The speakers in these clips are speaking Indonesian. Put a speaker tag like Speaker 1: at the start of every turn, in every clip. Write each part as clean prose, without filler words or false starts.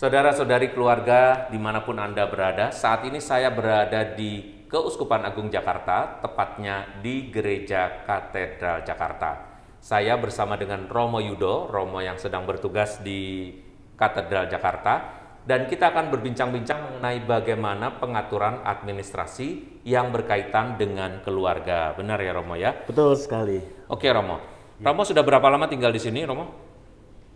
Speaker 1: Saudara-saudari keluarga dimanapun Anda berada, saat ini saya berada di Keuskupan Agung Jakarta, tepatnya di Gereja Katedral Jakarta. Saya bersama dengan Romo Yudo, Romo yang sedang bertugas di Katedral Jakarta, dan kita akan berbincang-bincang mengenai bagaimana pengaturan administrasi yang berkaitan dengan keluarga. Benar ya Romo ya?
Speaker 2: Betul sekali.
Speaker 1: Oke Romo. Romo sudah berapa lama tinggal di sini Romo?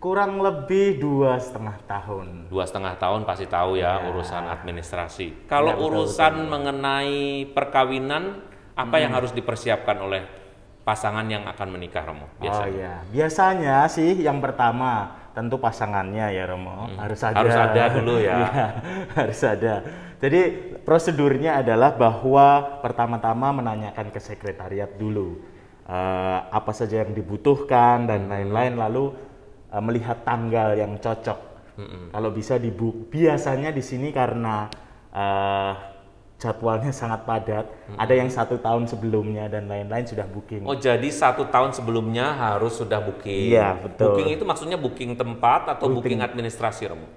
Speaker 2: Kurang lebih 2,5 tahun.
Speaker 1: 2,5 tahun pasti tahu ya urusan administrasi. Kalau
Speaker 2: Ya, betul,
Speaker 1: urusan mengenai perkawinan, apa yang harus dipersiapkan oleh pasangan yang akan menikah Romo?
Speaker 2: Oh iya, biasanya sih yang pertama tentu pasangannya ya Romo, harus ada.
Speaker 1: Harus ada dulu ya.
Speaker 2: Iya, harus ada. Jadi prosedurnya adalah bahwa pertama-tama menanyakan ke sekretariat dulu apa saja yang dibutuhkan dan lain-lain, lalu melihat tanggal yang cocok. Kalau bisa biasanya di sini karena jadwalnya sangat padat, ada yang 1 tahun sebelumnya dan lain-lain sudah booking.
Speaker 1: Oh jadi 1 tahun sebelumnya harus sudah booking.
Speaker 2: Iya, betul.
Speaker 1: Booking itu maksudnya booking tempat atau booking administrasi Romo?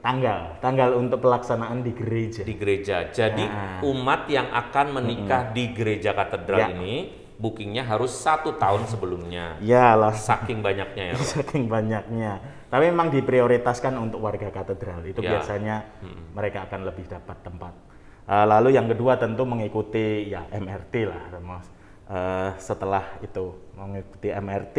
Speaker 2: Tanggal untuk pelaksanaan di gereja.
Speaker 1: Di gereja. Jadi umat yang akan menikah di gereja katedral ini bookingnya harus 1 tahun sebelumnya.
Speaker 2: Iyalah,
Speaker 1: Saking banyaknya ya Romo.
Speaker 2: saking banyaknya. Tapi memang diprioritaskan untuk warga katedral. Itu
Speaker 1: Ya.
Speaker 2: biasanya mereka akan lebih dapat tempat. Lalu yang kedua tentu mengikuti ya MRT lah, Mas. Setelah itu mengikuti MRT,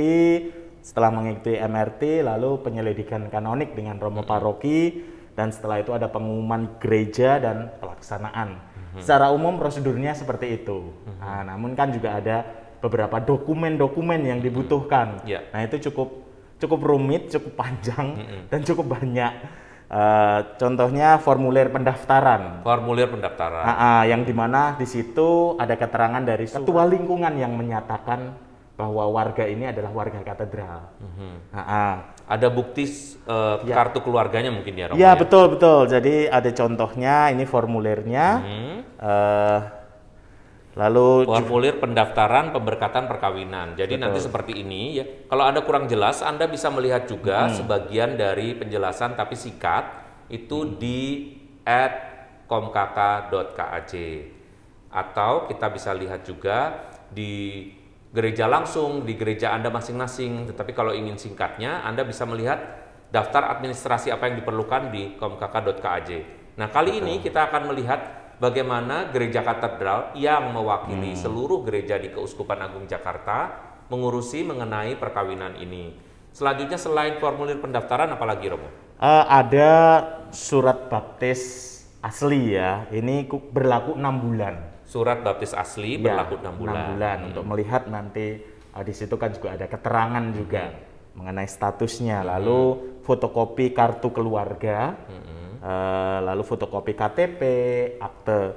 Speaker 2: setelah mengikuti MRT lalu penyelidikan kanonik dengan romo paroki, dan setelah itu ada pengumuman gereja dan pelaksanaan. Secara umum prosedurnya seperti itu. Namun kan juga ada beberapa dokumen-dokumen yang dibutuhkan.
Speaker 1: Ya.
Speaker 2: Nah itu cukup rumit, cukup panjang dan cukup banyak. Contohnya formulir pendaftaran.
Speaker 1: Formulir pendaftaran.
Speaker 2: Yang dimana di situ ada keterangan dari ketua lingkungan yang menyatakan bahwa warga ini adalah warga katedral.
Speaker 1: Ada bukti kartu keluarganya mungkin ya Romo?
Speaker 2: Iya, betul. Jadi ada contohnya, ini formulirnya. Lalu
Speaker 1: Formulir pendaftaran pemberkatan perkawinan. Jadi nanti seperti ini ya. Kalau Anda kurang jelas, Anda bisa melihat juga sebagian dari penjelasan tapi singkat itu di @komkk.kaj. Atau kita bisa lihat juga di gereja langsung, di gereja Anda masing-masing. Tetapi kalau ingin singkatnya, Anda bisa melihat daftar administrasi apa yang diperlukan di komkk.kaj. Nah, kali ini kita akan melihat bagaimana gereja katedral yang mewakili seluruh gereja di Keuskupan Agung Jakarta mengurusi mengenai perkawinan ini. Selanjutnya selain formulir pendaftaran apalagi Romo?
Speaker 2: ada surat baptis asli ya. Ini berlaku 6 bulan.
Speaker 1: Surat baptis asli berlaku 6 bulan.
Speaker 2: 6 bulan untuk melihat nanti di situ kan juga ada keterangan juga mengenai statusnya. Lalu fotokopi kartu keluarga. Lalu fotokopi KTP, akte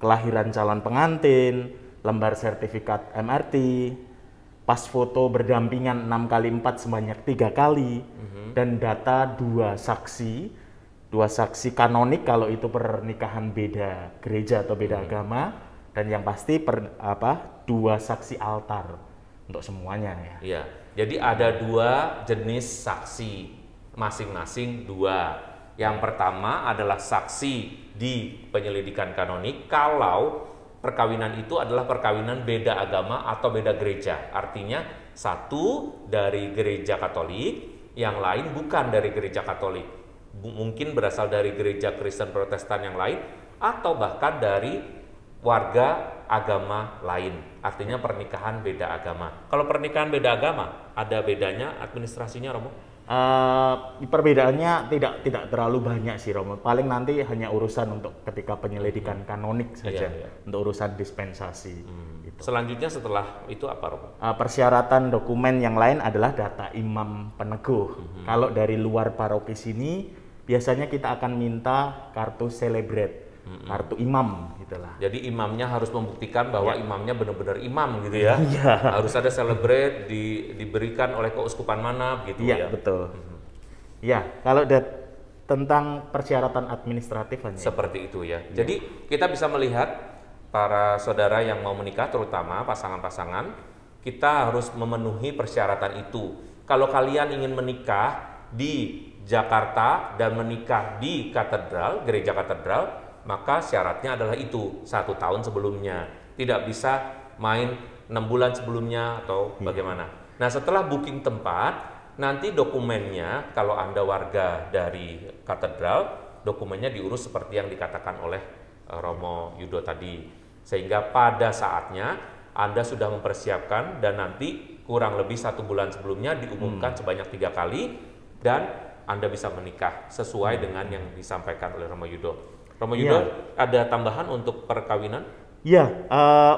Speaker 2: kelahiran calon pengantin, lembar sertifikat MRT, pas foto berdampingan 6x4 sebanyak 3 kali, dan data 2 saksi kanonik kalau itu pernikahan beda gereja atau beda agama, dan yang pasti 2 saksi altar untuk semuanya ya.
Speaker 1: Iya. Jadi ada 2 jenis saksi, masing-masing 2. Yang pertama adalah saksi di penyelidikan kanonik kalau perkawinan itu adalah perkawinan beda agama atau beda gereja. Artinya satu dari gereja Katolik, yang lain bukan dari gereja Katolik. Mungkin berasal dari gereja Kristen Protestan yang lain atau bahkan dari warga agama lain. Artinya pernikahan beda agama. Kalau pernikahan beda agama, ada bedanya administrasinya Romo?
Speaker 2: Perbedaannya tidak terlalu banyak sih Romo. Paling nanti hanya urusan untuk ketika penyelidikan kanonik saja, untuk urusan dispensasi. Gitu.
Speaker 1: Selanjutnya setelah itu apa Romo?
Speaker 2: Persyaratan dokumen yang lain adalah data imam peneguh. Kalau dari luar paroki sini biasanya kita akan minta kartu celebrate, kartu imam gitulah.
Speaker 1: Jadi imamnya harus membuktikan bahwa imamnya benar-benar imam gitu ya. Harus ada celebrate diberikan oleh keuskupan mana gitu ya.
Speaker 2: Iya, betul. Ya, kalau tentang persyaratan administratif hanya
Speaker 1: seperti itu ya. Jadi kita bisa melihat para saudara yang mau menikah, terutama pasangan-pasangan, kita harus memenuhi persyaratan itu. Kalau kalian ingin menikah di Jakarta dan menikah di katedral, gereja katedral, maka syaratnya adalah itu 1 tahun sebelumnya. Tidak bisa main 6 bulan sebelumnya atau bagaimana. Nah, setelah booking tempat, nanti dokumennya kalau Anda warga dari katedral, dokumennya diurus seperti yang dikatakan oleh Romo Yudo tadi. Sehingga pada saatnya Anda sudah mempersiapkan dan nanti kurang lebih 1 bulan sebelumnya diumumkan sebanyak 3 kali dan Anda bisa menikah sesuai dengan yang disampaikan oleh Romo Yudo. Romo Yudo, ada tambahan untuk perkawinan?
Speaker 2: Ya,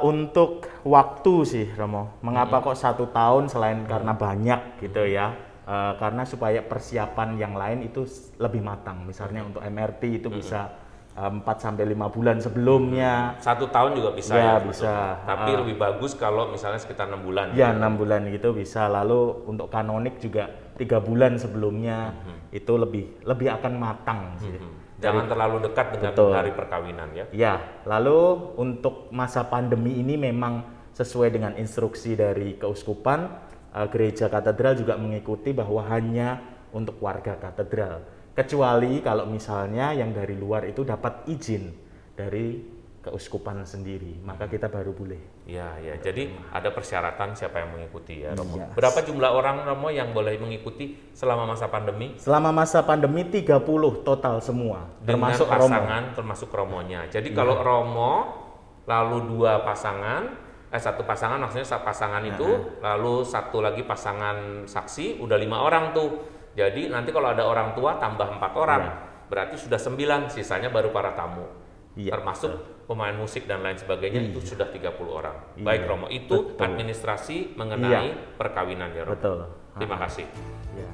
Speaker 2: untuk waktu sih Romo. Mengapa kok 1 tahun selain karena banyak gitu ya? Karena supaya persiapan yang lain itu lebih matang. Misalnya untuk MRT itu bisa 4-5 bulan sebelumnya.
Speaker 1: 1 tahun juga bisa
Speaker 2: ya?
Speaker 1: Bisa. Tapi lebih bagus kalau misalnya sekitar 6 bulan.
Speaker 2: Ya, 6 bulan gitu bisa. Lalu untuk kanonik juga 3 bulan sebelumnya itu lebih akan matang sih.
Speaker 1: Jangan terlalu dekat dengan hari perkawinan ya.
Speaker 2: Ya, lalu untuk masa pandemi ini memang sesuai dengan instruksi dari keuskupan, gereja katedral juga mengikuti bahwa hanya untuk warga katedral. Kecuali kalau misalnya yang dari luar itu dapat izin dari keuskupan sendiri, maka kita baru boleh.
Speaker 1: Ya, jadi ada persyaratan siapa yang mengikuti ya, Romo. Berapa jumlah orang, Romo, yang boleh mengikuti selama masa pandemi?
Speaker 2: Selama masa pandemi 30 total semua,
Speaker 1: dengan
Speaker 2: termasuk
Speaker 1: pasangan,
Speaker 2: Romo.
Speaker 1: termasuk Romonya. Jadi kalau Romo, lalu 2 pasangan, 1 pasangan maksudnya 1 pasangan itu, lalu 1 lagi pasangan saksi, udah 5 orang tuh. Jadi nanti kalau ada orang tua tambah 4 orang, berarti sudah 9, sisanya baru para tamu. Termasuk pemain musik dan lain sebagainya, itu sudah 30 orang. Baik Romo, itu administrasi mengenai perkawinan ya Romo.
Speaker 2: Betul.
Speaker 1: Terima kasih.
Speaker 2: Ya.